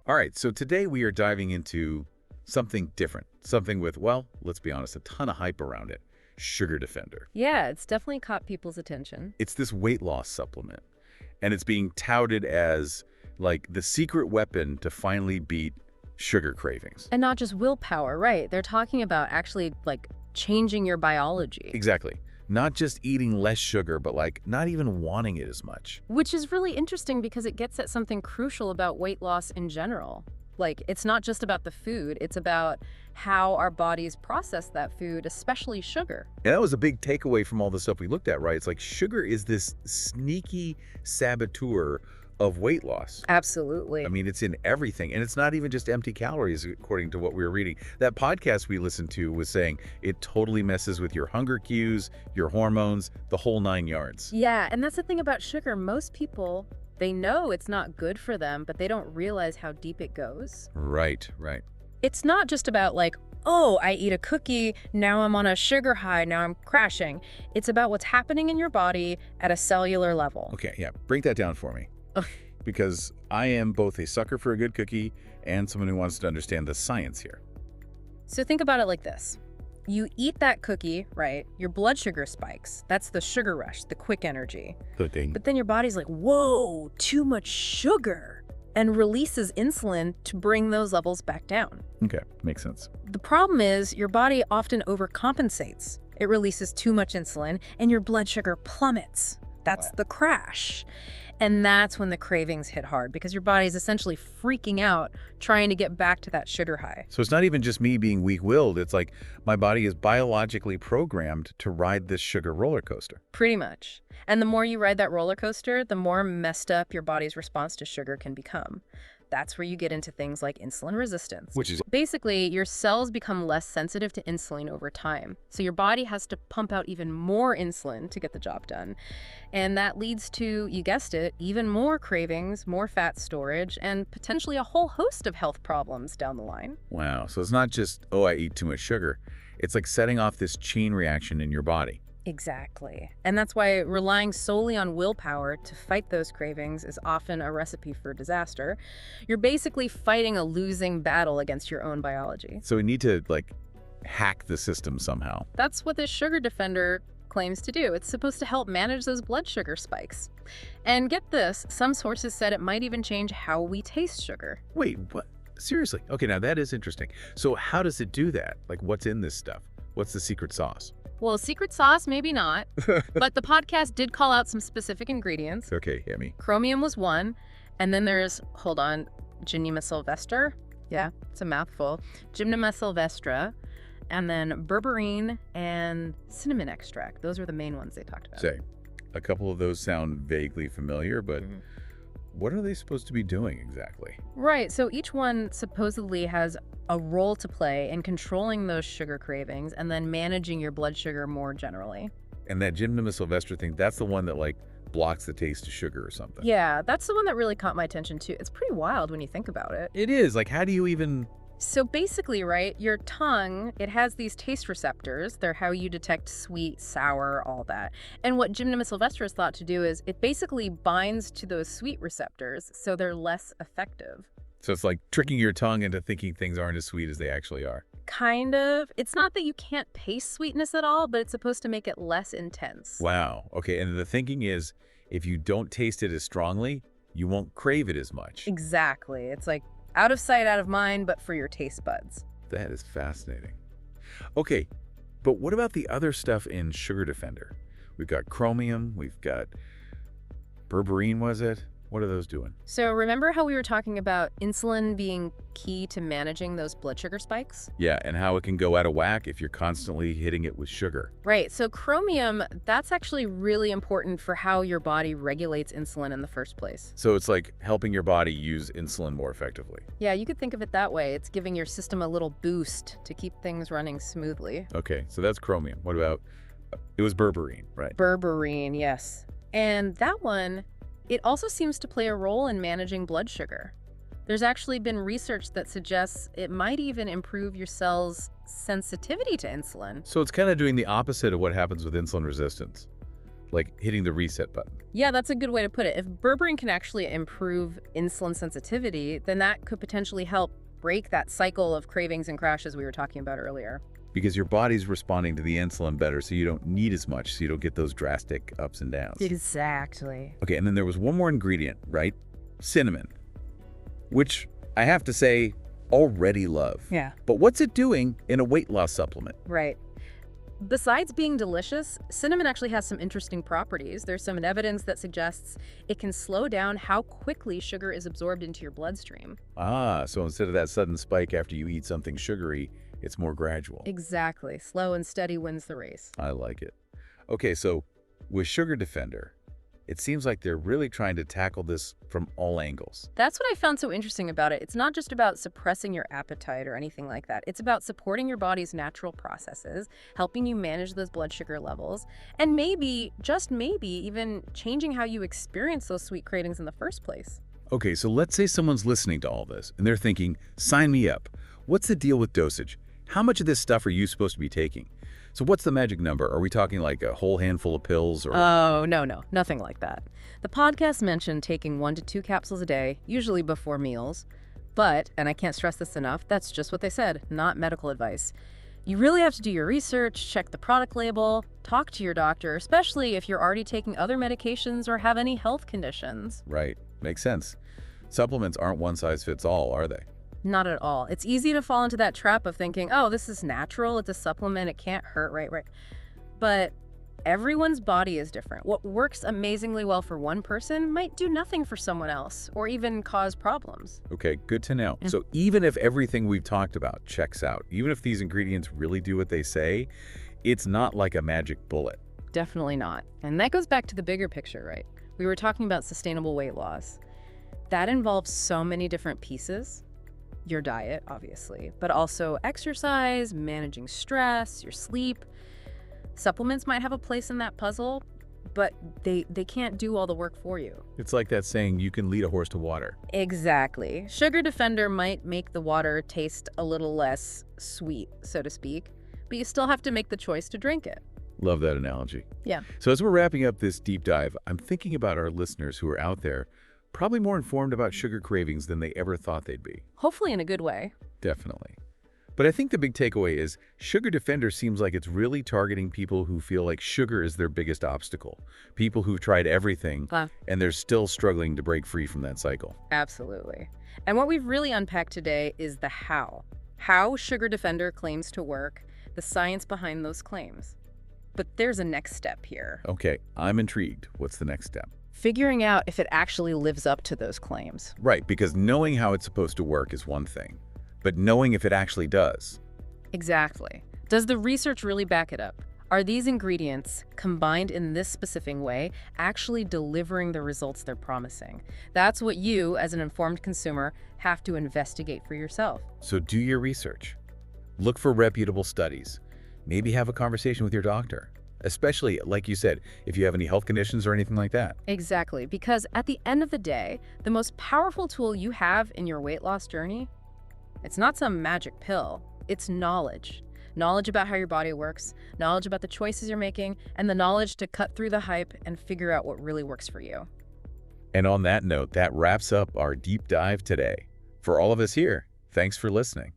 All right, so today we are diving into something different, something with, well, let's be honest, a ton of hype around it. Sugar Defender. Yeah, it's definitely caught people's attention. It's this weight loss supplement, and it's being touted as like the secret weapon to finally beat sugar cravings. And not just willpower, right? They're talking about actually, like, changing your biology. Exactly. Not just eating less sugar, but like not even wanting it as much. Which is really interesting because it gets at something crucial about weight loss in general. Like, it's not just about the food, it's about how our bodies process that food, especially sugar. And that was a big takeaway from all the stuff we looked at, right? It's like sugar is this sneaky saboteur of weight loss. Absolutely. I mean, it's in everything. And it's not even just empty calories, according to what we were reading. That podcast we listened to was saying it totally messes with your hunger cues, your hormones, the whole 9 yards. Yeah, and that's the thing about sugar. Most people, they know it's not good for them, but they don't realize how deep it goes. Right, right. It's not just about like, oh, I eat a cookie, now I'm on a sugar high, now I'm crashing. It's about what's happening in your body at a cellular level. Okay, yeah, break that down for me. Because I am both a sucker for a good cookie and someone who wants to understand the science here. So think about it like this. You eat that cookie, right? Your blood sugar spikes. That's the sugar rush, the quick energy. Good thing. But then your body's like, whoa, too much sugar, and releases insulin to bring those levels back down. Okay, makes sense. The problem is your body often overcompensates. It releases too much insulin and your blood sugar plummets. That's the crash. And that's when the cravings hit hard because your body's essentially freaking out trying to get back to that sugar high. So it's not even just me being weak-willed. It's like my body is biologically programmed to ride this sugar roller coaster. Pretty much. And the more you ride that roller coaster, the more messed up your body's response to sugar can become. That's where you get into things like insulin resistance. Which is basically your cells become less sensitive to insulin over time. So your body has to pump out even more insulin to get the job done. And that leads to, you guessed it, even more cravings, more fat storage, and potentially a whole host of health problems down the line. wow. So it's not just, oh, I eat too much sugar. It's like setting off this chain reaction in your body. Exactly. And that's why relying solely on willpower to fight those cravings is often a recipe for disaster. You're basically fighting a losing battle against your own biology. So we need to like hack the system somehow. That's what this Sugar Defender claims to do. It's supposed to help manage those blood sugar spikes. And get this, some sources said it might even change how we taste sugar. Wait, what? Seriously? Okay, now that is interesting. So how does it do that? Like what's in this stuff? What's the secret sauce? Well, secret sauce, maybe not. But the podcast did call out some specific ingredients. Okay, hit me. Chromium was one. And then there's, hold on, Gymnema Sylvestre. Yeah, it's a mouthful. Gymnema Sylvestre. And then berberine and cinnamon extract. Those are the main ones they talked about. Say, a couple of those sound vaguely familiar, but what are they supposed to be doing exactly? Right, so each one supposedly has a role to play in controlling those sugar cravings and then managing your blood sugar more generally. And that Gymnema Sylvestre thing, that's the one that like blocks the taste of sugar or something. Yeah, that's the one that really caught my attention too. It's pretty wild when you think about it. It is. Like, how do you even... So basically, right, your tongue, it has these taste receptors. They're how you detect sweet, sour, all that. And what Gymnema Sylvestre is thought to do is it basically binds to those sweet receptors, so they're less effective. So it's like tricking your tongue into thinking things aren't as sweet as they actually are. Kind of. It's not that you can't taste sweetness at all, but it's supposed to make it less intense. Wow. Okay, and the thinking is if you don't taste it as strongly, you won't crave it as much. Exactly. It's like out of sight, out of mind, but for your taste buds. That is fascinating. Okay, but what about the other stuff in Sugar Defender? We've got chromium, we've got berberine, was it? What are those doing? So remember how we were talking about insulin being key to managing those blood sugar spikes? Yeah, and how it can go out of whack if you're constantly hitting it with sugar. Right. So chromium, that's actually really important for how your body regulates insulin in the first place. So it's like helping your body use insulin more effectively. Yeah, you could think of it that way. It's giving your system a little boost to keep things running smoothly. Okay, so that's chromium. What about, it was berberine, right? Berberine, yes. And that one, it also seems to play a role in managing blood sugar. There's actually been research that suggests it might even improve your cell's sensitivity to insulin. So it's kind of doing the opposite of what happens with insulin resistance. like hitting the reset button. Yeah, that's a good way to put it. If berberine can actually improve insulin sensitivity, then that could potentially help break that cycle of cravings and crashes we were talking about earlier. Because your body's responding to the insulin better, so you don't need as much, so you don't get those drastic ups and downs. Exactly. Okay, and then there was one more ingredient, right? Cinnamon, which I have to say, already love. Yeah. But what's it doing in a weight loss supplement? Right. Besides being delicious, cinnamon actually has some interesting properties. There's some evidence that suggests it can slow down how quickly sugar is absorbed into your bloodstream. Ah, so instead of that sudden spike after you eat something sugary, it's more gradual. Exactly. Slow and steady wins the race. I like it. Okay, so with Sugar Defender, it seems like they're really trying to tackle this from all angles. That's what I found so interesting about it. It's not just about suppressing your appetite or anything like that. It's about supporting your body's natural processes, helping you manage those blood sugar levels, and maybe, just maybe, even changing how you experience those sweet cravings in the first place. Okay, so let's say someone's listening to all this, and they're thinking, sign me up. What's the deal with dosage? How much of this stuff are you supposed to be taking? So what's the magic number? Are we talking like a whole handful of pills or? Oh, no, nothing like that. The podcast mentioned taking 1 to 2 capsules a day, usually before meals. But, and I can't stress this enough, that's just what they said, not medical advice. You really have to do your research, check the product label, talk to your doctor, especially if you're already taking other medications or have any health conditions. Right, makes sense. Supplements aren't one size fits all, are they? Not at all. It's easy to fall into that trap of thinking, oh, this is natural, it's a supplement, it can't hurt, right? But everyone's body is different. What works amazingly well for one person might do nothing for someone else, or even cause problems. Okay, good to know. So even if everything we've talked about checks out, even if these ingredients really do what they say, it's not like a magic bullet. Definitely not. And that goes back to the bigger picture, right? We were talking about sustainable weight loss. That involves so many different pieces. Your diet, obviously, but also exercise, managing stress, your sleep. Supplements might have a place in that puzzle, but they can't do all the work for you. It's like that saying, you can lead a horse to water. Exactly. Sugar Defender might make the water taste a little less sweet, so to speak, but you still have to make the choice to drink it. Love that analogy. Yeah. So as we're wrapping up this deep dive, I'm thinking about our listeners who are out there probably more informed about sugar cravings than they ever thought they'd be. Hopefully in a good way. Definitely. But I think the big takeaway is Sugar Defender seems like it's really targeting people who feel like sugar is their biggest obstacle. People who've tried everything and they're still struggling to break free from that cycle. Absolutely. And what we've really unpacked today is the how. How Sugar Defender claims to work, the science behind those claims. But there's a next step here. Okay, I'm intrigued. What's the next step? Figuring out if it actually lives up to those claims. Right, because knowing how it's supposed to work is one thing, but knowing if it actually does. Exactly. Does the research really back it up? Are these ingredients, combined in this specific way, actually delivering the results they're promising? That's what you, as an informed consumer, have to investigate for yourself. So do your research. Look for reputable studies. Maybe have a conversation with your doctor. Especially, like you said, if you have any health conditions or anything like that. Exactly, because at the end of the day, the most powerful tool you have in your weight loss journey, it's not some magic pill, it's knowledge. Knowledge about how your body works, knowledge about the choices you're making, and the knowledge to cut through the hype and figure out what really works for you. And on that note, that wraps up our deep dive today. For all of us here, thanks for listening.